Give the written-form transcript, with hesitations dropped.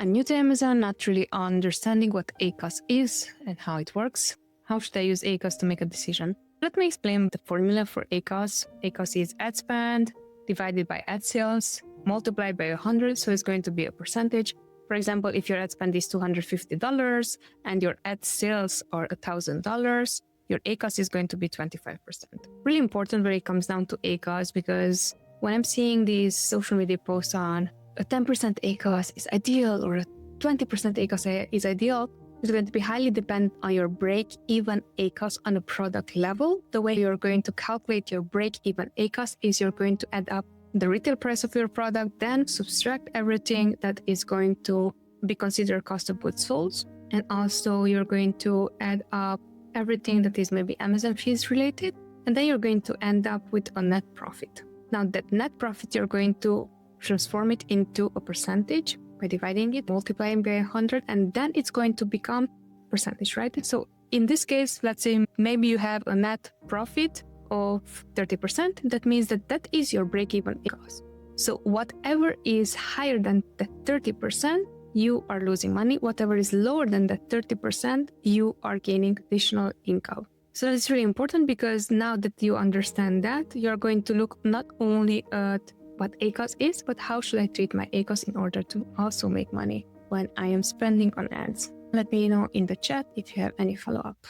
I'm new to Amazon, not really understanding what ACoS is and how it works. How should I use ACoS to make a decision? Let me explain the formula for ACoS. ACoS is ad spend divided by ad sales multiplied by 100, so it's going to be a percentage. For example, if your ad spend is $250 and your ad sales are $1,000, your ACoS is going to be 25%. Really important when it comes down to ACoS, because when I'm seeing these social media posts on a 10% ACoS is ideal or a 20% ACoS is ideal, it's going to be highly dependent on your break-even ACoS on a product level. The way you're going to calculate your break-even ACoS is you're going to add up the retail price of your product, then subtract everything that is going to be considered cost of goods sold. And also you're going to add up everything that is maybe Amazon fees related. And then you're going to end up with a net profit. Now that net profit, you're going to transform it into a percentage by dividing it, multiplying by 100, and then it's going to become percentage, right? So in this case, let's say maybe you have a net profit of 30%. That means that is your break-even ACoS. So whatever is higher than the 30%, you are losing money. Whatever is lower than the 30%, you are gaining additional income. So it's really important, because now that you understand that, you're going to look not only at what ACoS is, but how should I treat my ACoS in order to also make money when I am spending on ads. Let me know in the chat if you have any follow-up.